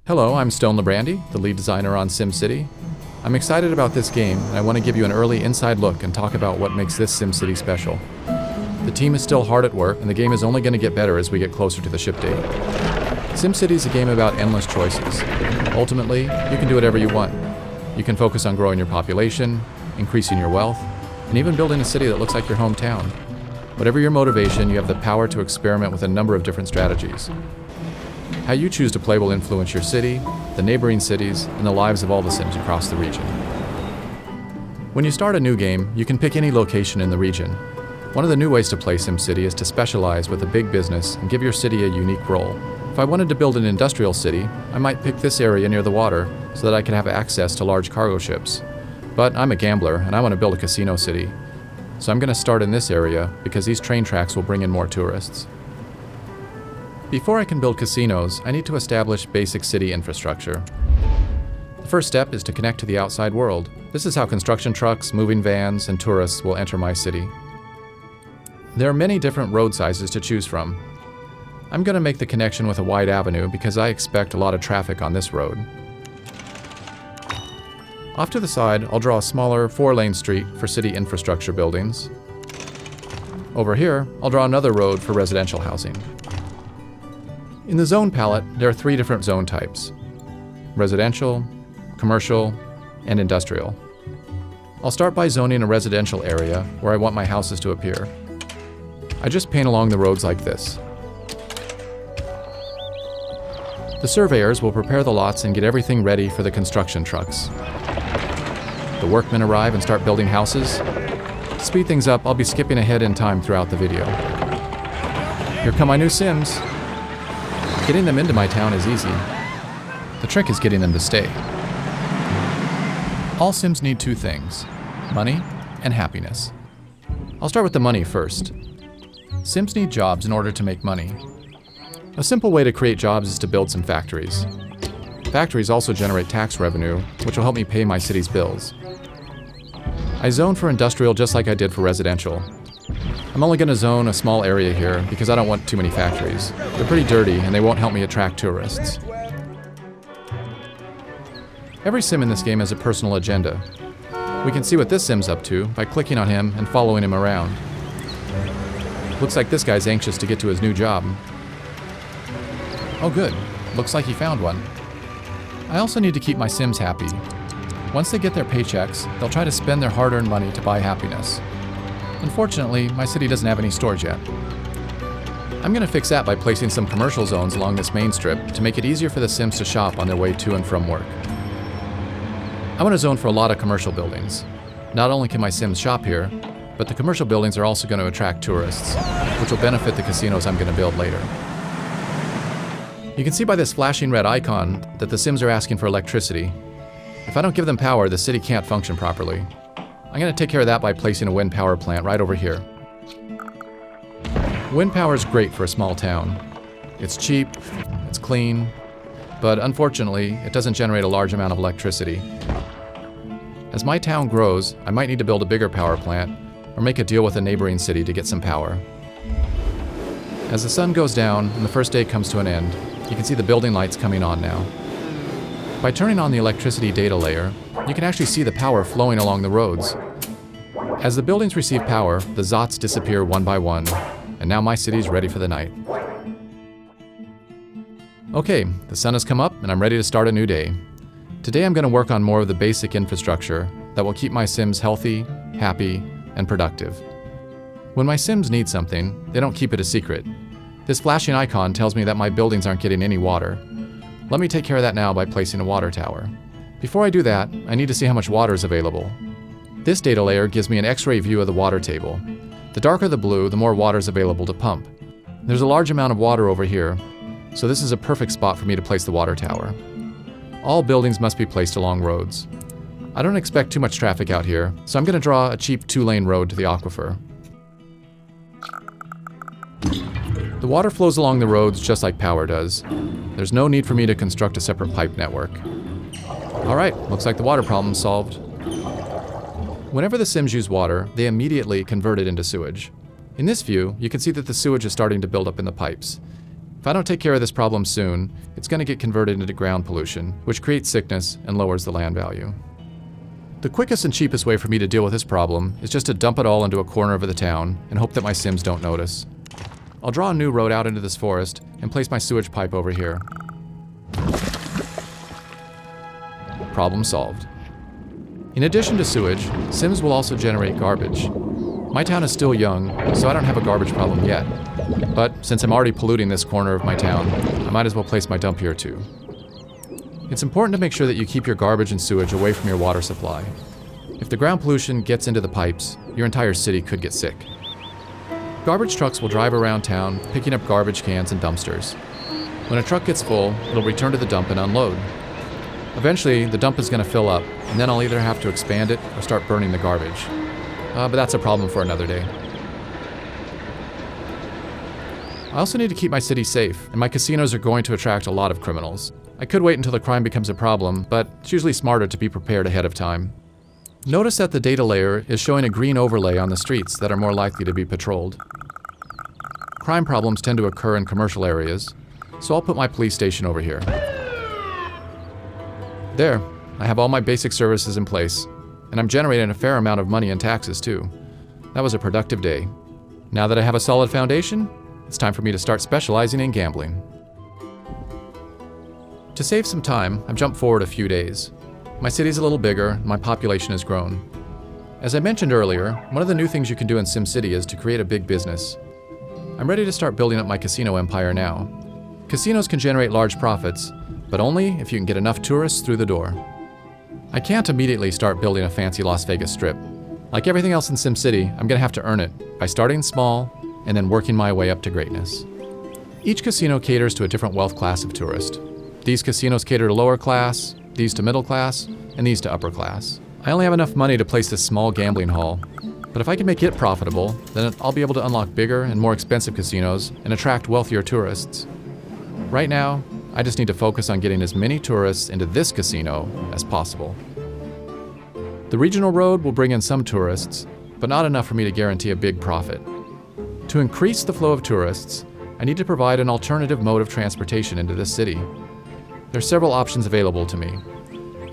Hello, I'm Stone Labrandy, the lead designer on SimCity. I'm excited about this game, and I want to give you an early inside look and talk about what makes this SimCity special. The team is still hard at work, and the game is only going to get better as we get closer to the ship date. SimCity is a game about endless choices. Ultimately, you can do whatever you want. You can focus on growing your population, increasing your wealth, and even building a city that looks like your hometown. Whatever your motivation, you have the power to experiment with a number of different strategies. How you choose to play will influence your city, the neighboring cities, and the lives of all the Sims across the region. When you start a new game, you can pick any location in the region. One of the new ways to play SimCity is to specialize with a big business and give your city a unique role. If I wanted to build an industrial city, I might pick this area near the water so that I could have access to large cargo ships. But I'm a gambler and I want to build a casino city. So I'm going to start in this area because these train tracks will bring in more tourists. Before I can build casinos, I need to establish basic city infrastructure. The first step is to connect to the outside world. This is how construction trucks, moving vans, and tourists will enter my city. There are many different road sizes to choose from. I'm going to make the connection with a wide avenue because I expect a lot of traffic on this road. Off to the side, I'll draw a smaller 4-lane street for city infrastructure buildings. Over here, I'll draw another road for residential housing. In the zone palette, there are 3 different zone types: residential, commercial, and industrial. I'll start by zoning a residential area where I want my houses to appear. I just paint along the roads like this. The surveyors will prepare the lots and get everything ready for the construction trucks. The workmen arrive and start building houses. To speed things up, I'll be skipping ahead in time throughout the video. Here come my new Sims. Getting them into my town is easy. The trick is getting them to stay. All Sims need 2 things: money and happiness. I'll start with the money first. Sims need jobs in order to make money. A simple way to create jobs is to build some factories. Factories also generate tax revenue, which will help me pay my city's bills. I zone for industrial just like I did for residential. I'm only going to zone a small area here because I don't want too many factories. They're pretty dirty and they won't help me attract tourists. Every Sim in this game has a personal agenda. We can see what this Sim's up to by clicking on him and following him around. Looks like this guy's anxious to get to his new job. Oh good, looks like he found one. I also need to keep my Sims happy. Once they get their paychecks, they'll try to spend their hard-earned money to buy happiness. Unfortunately, my city doesn't have any stores yet. I'm going to fix that by placing some commercial zones along this main strip to make it easier for the Sims to shop on their way to and from work. I want to zone for a lot of commercial buildings. Not only can my Sims shop here, but the commercial buildings are also going to attract tourists, which will benefit the casinos I'm going to build later. You can see by this flashing red icon that the Sims are asking for electricity. If I don't give them power, the city can't function properly. I'm going to take care of that by placing a wind power plant right over here. Wind power is great for a small town. It's cheap, it's clean, but unfortunately, it doesn't generate a large amount of electricity. As my town grows, I might need to build a bigger power plant or make a deal with a neighboring city to get some power. As the sun goes down and the first day comes to an end, you can see the building lights coming on now. By turning on the electricity data layer, you can actually see the power flowing along the roads. As the buildings receive power, the Zots disappear one by one, and now my city's ready for the night. Okay, the sun has come up and I'm ready to start a new day. Today I'm going to work on more of the basic infrastructure that will keep my Sims healthy, happy, and productive. When my Sims need something, they don't keep it a secret. This flashing icon tells me that my buildings aren't getting any water. Let me take care of that now by placing a water tower. Before I do that, I need to see how much water is available. This data layer gives me an X-ray view of the water table. The darker the blue, the more water is available to pump. There's a large amount of water over here, so this is a perfect spot for me to place the water tower. All buildings must be placed along roads. I don't expect too much traffic out here, so I'm going to draw a cheap 2-lane road to the aquifer. The water flows along the roads just like power does. There's no need for me to construct a separate pipe network. Alright, looks like the water problem's solved. Whenever the Sims use water, they immediately convert it into sewage. In this view, you can see that the sewage is starting to build up in the pipes. If I don't take care of this problem soon, it's going to get converted into ground pollution, which creates sickness and lowers the land value. The quickest and cheapest way for me to deal with this problem is just to dump it all into a corner of the town and hope that my Sims don't notice. I'll draw a new road out into this forest and place my sewage pipe over here. Problem solved. In addition to sewage, Sims will also generate garbage. My town is still young, so I don't have a garbage problem yet. But since I'm already polluting this corner of my town, I might as well place my dump here too. It's important to make sure that you keep your garbage and sewage away from your water supply. If the ground pollution gets into the pipes, your entire city could get sick. Garbage trucks will drive around town, picking up garbage cans and dumpsters. When a truck gets full, it'll return to the dump and unload. Eventually, the dump is going to fill up, and then I'll either have to expand it or start burning the garbage. But that's a problem for another day. I also need to keep my city safe, and my casinos are going to attract a lot of criminals. I could wait until the crime becomes a problem, but it's usually smarter to be prepared ahead of time. Notice that the data layer is showing a green overlay on the streets that are more likely to be patrolled. Crime problems tend to occur in commercial areas, so I'll put my police station over here. There, I have all my basic services in place, and I'm generating a fair amount of money in taxes too. That was a productive day. Now that I have a solid foundation, it's time for me to start specializing in gambling. To save some time, I've jumped forward a few days. My city's a little bigger, and my population has grown. As I mentioned earlier, one of the new things you can do in SimCity is to create a big business. I'm ready to start building up my casino empire now. Casinos can generate large profits, but only if you can get enough tourists through the door. I can't immediately start building a fancy Las Vegas strip. Like everything else in SimCity, I'm gonna have to earn it by starting small and then working my way up to greatness. Each casino caters to a different wealth class of tourist. These casinos cater to lower class, these to middle class, and these to upper class. I only have enough money to place this small gambling hall, but if I can make it profitable, then I'll be able to unlock bigger and more expensive casinos and attract wealthier tourists. Right now, I just need to focus on getting as many tourists into this casino as possible. The regional road will bring in some tourists, but not enough for me to guarantee a big profit. To increase the flow of tourists, I need to provide an alternative mode of transportation into this city. There are several options available to me.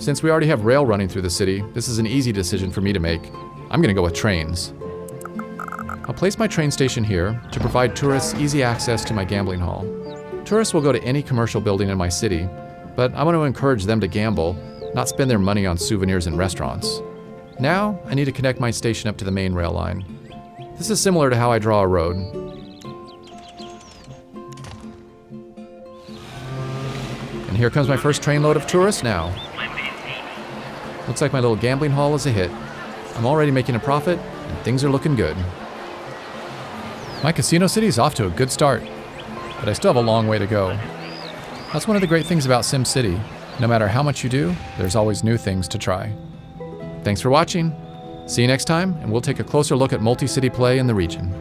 Since we already have rail running through the city, this is an easy decision for me to make. I'm gonna go with trains. I'll place my train station here to provide tourists easy access to my gambling hall. Tourists will go to any commercial building in my city, but I want to encourage them to gamble, not spend their money on souvenirs and restaurants. Now, I need to connect my station up to the main rail line. This is similar to how I draw a road. And here comes my first trainload of tourists now. Looks like my little gambling hall is a hit. I'm already making a profit, and things are looking good. My casino city is off to a good start, but I still have a long way to go. That's one of the great things about SimCity. No matter how much you do, there's always new things to try. Thanks for watching. See you next time, and we'll take a closer look at multi-city play in the region.